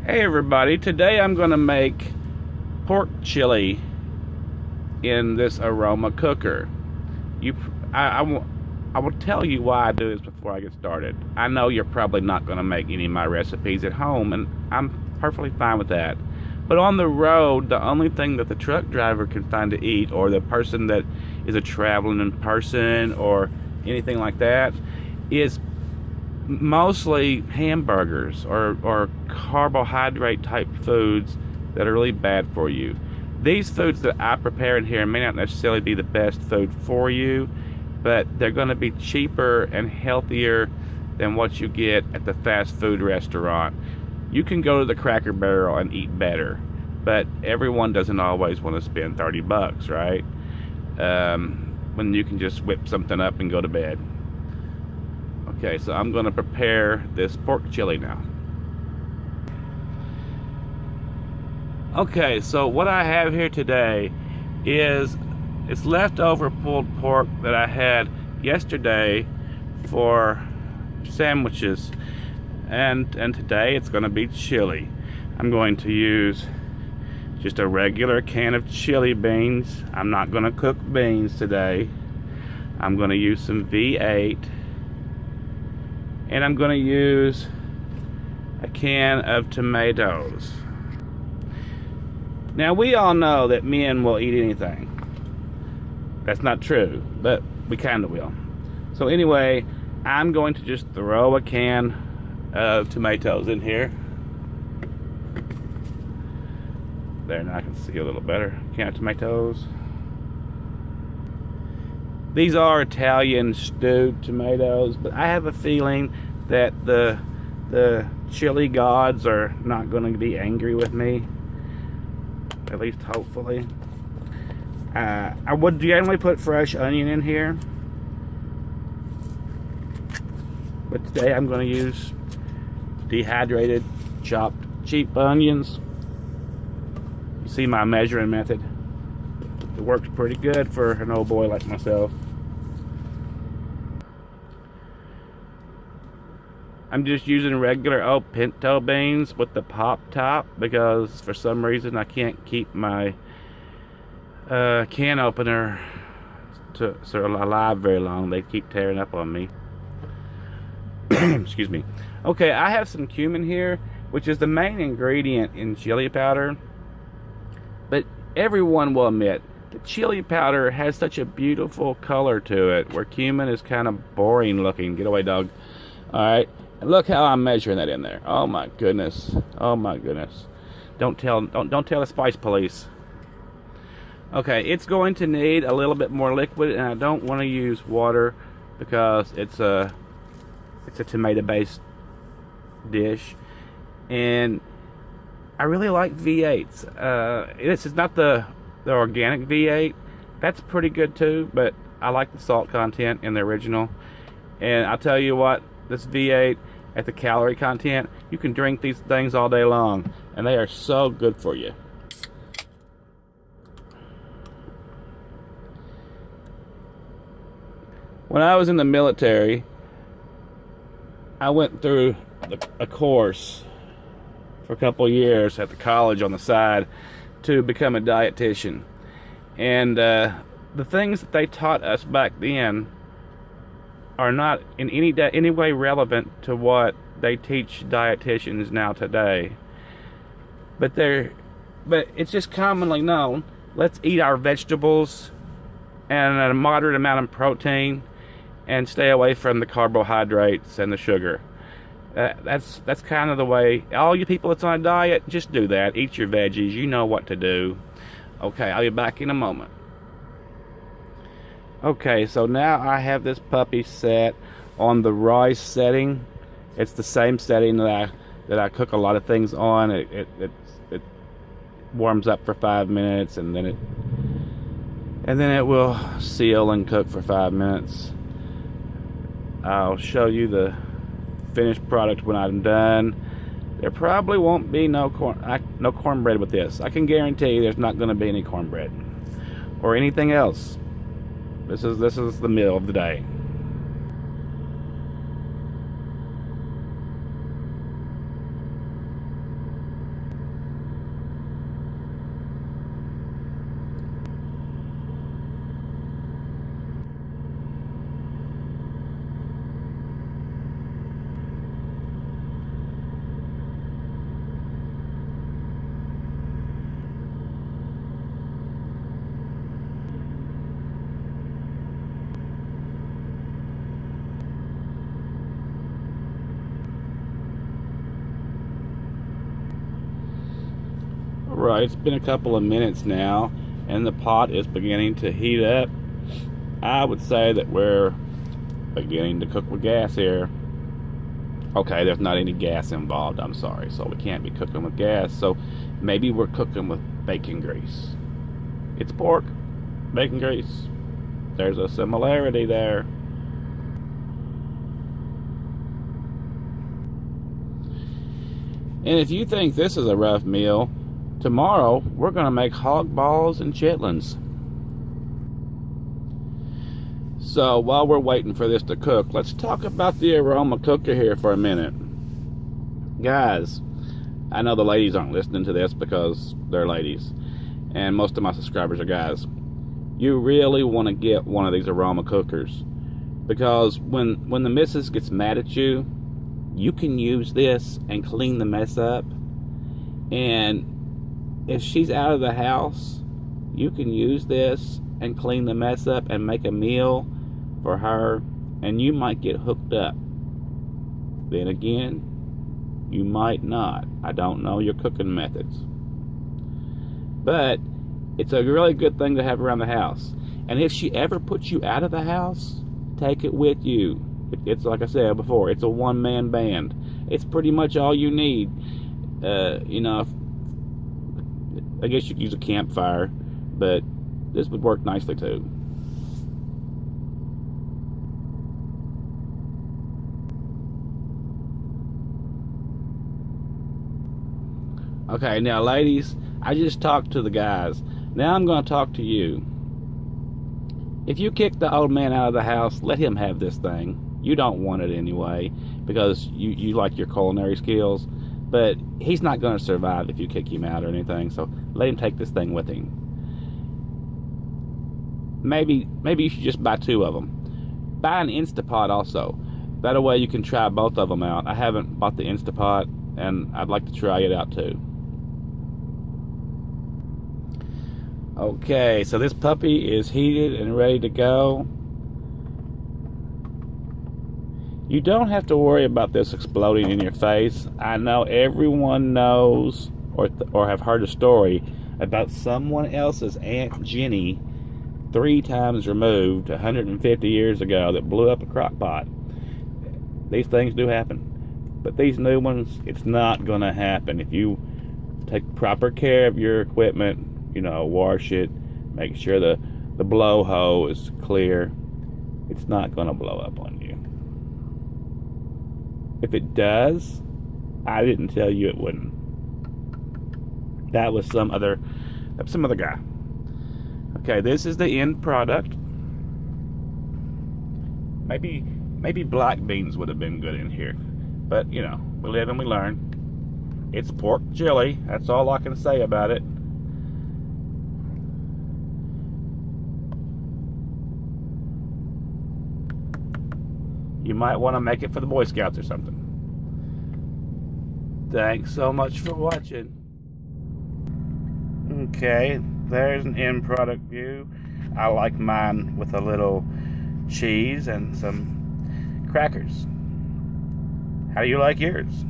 Hey everybody, today I'm going to make pork chili in this Aroma cooker. I will tell you why I do this before I get started. I know you're probably not going to make any of my recipes at home, and I'm perfectly fine with that. But on the road, the only thing that the truck driver can find to eat, or the person that is a traveling person or anything like that, is mostly hamburgers or carbohydrate type foods that are really bad for you. These foods that I prepare in here may not necessarily be the best food for you, but they're going to be cheaper and healthier than what you get at the fast food restaurant. You can go to the Cracker Barrel and eat better, but everyone doesn't always want to spend 30 bucks, right? When you can just whip something up and go to bed. Okay, so I'm going to prepare this pork chili now. Okay, so what I have here today is it's leftover pulled pork that I had yesterday for sandwiches, and today it's going to be chili. I'm going to use just a regular can of chili beans. I'm not going to cook beans today. I'm going to use some V8. And I'm going to use a can of tomatoes. Now, we all know that men will eat anything. That's not true, but we kind of will. So anyway, I'm going to just throw a can of tomatoes in here. There, now I can see a little better. Can of tomatoes. These are Italian stewed tomatoes, but I have a feeling that the chili gods are not going to be angry with me. At least hopefully. I would generally put fresh onion in here, but today I'm going to use dehydrated, chopped, cheap onions. You see my measuring method. It works pretty good for an old boy like myself. I'm just using regular old pinto beans with the pop top because for some reason I can't keep my can opener alive very long. They keep tearing up on me. Excuse me. Okay, I have some cumin here, which is the main ingredient in chili powder. But everyone will admit the chili powder has such a beautiful color to it, where cumin is kind of boring looking. Get away, dog. Alright, and look how I'm measuring that in there. Oh my goodness. Oh my goodness. Don't tell the spice police. Okay, it's going to need a little bit more liquid, and I don't want to use water because it's a tomato-based dish. And I really like V8s. This is not the organic V8. That's pretty good too, but I like the salt content in the original. And I'll tell you what, this V8 at the calorie content, you can drink these things all day long, and they are so good for you. When I was in the military, I went through a course for a couple of years at the college on the side to become a dietitian, and the things that they taught us back then are not in any way relevant to what they teach dietitians now today. But it's just commonly known. Let's eat our vegetables and a moderate amount of protein, and stay away from the carbohydrates and the sugar. That's kind of the way. All you people that's on a diet, just do that. Eat your veggies. You know what to do. Okay, I'll be back in a moment. Okay, so now I have this puppy set on the rice setting. It's the same setting that I cook a lot of things on. It warms up for 5 minutes, and then it will seal and cook for 5 minutes. I'll show you the finished product when I'm done. There probably won't be no cornbread with this. I can guarantee there's not going to be any cornbread or anything else. This is the meal of the day. Right, it's been a couple of minutes now, and the pot is beginning to heat up. I would say that we're beginning to cook with gas here. Okay, there's not any gas involved, I'm sorry, so we can't be cooking with gas. So maybe we're cooking with bacon grease. It's pork, bacon grease. There's a similarity there. And if you think this is a rough meal, tomorrow we're going to make hog balls and chitlins. So while we're waiting for this to cook, let's talk about the Aroma cooker here for a minute. Guys, I know the ladies aren't listening to this because they're ladies, and most of my subscribers are guys. You really want to get one of these Aroma cookers, because when the missus gets mad at you, you can use this and clean the mess up. And if she's out of the house, you can use this and clean the mess up and make a meal for her, and you might get hooked up. Then again, you might not. I don't know your cooking methods, but it's a really good thing to have around the house. And if she ever puts you out of the house, take it with you. It's like I said before, it's a one-man band. It's pretty much all you need. You know, I guess you could use a campfire, but this would work nicely too. Okay, now ladies, I just talked to the guys. Now I'm going to talk to you. If you kick the old man out of the house, let him have this thing. You don't want it anyway, because you like your culinary skills, but he's not going to survive if you kick him out or anything, so let him take this thing with him. Maybe you should just buy 2 of them. Buy an Instapot also. That way you can try both of them out. I haven't bought the Instapot, and I'd like to try it out too. Okay, so this puppy is heated and ready to go. You don't have to worry about this exploding in your face. I know everyone knows or have heard a story about someone else's Aunt Jenny 3 times removed 150 years ago that blew up a crock pot. These things do happen. But these new ones, it's not going to happen. If you take proper care of your equipment, you know, wash it, make sure the blowhole is clear, it's not going to blow up on you. If it does, I didn't tell you it wouldn't. That was some other guy. Okay, this is the end product. Maybe black beans would have been good in here, but you know, we live and we learn. It's pork chili. That's all I can say about it. You might want to make it for the Boy Scouts or something. Thanks so much for watching. Okay, there's an end product view. I like mine with a little cheese and some crackers. How do you like yours?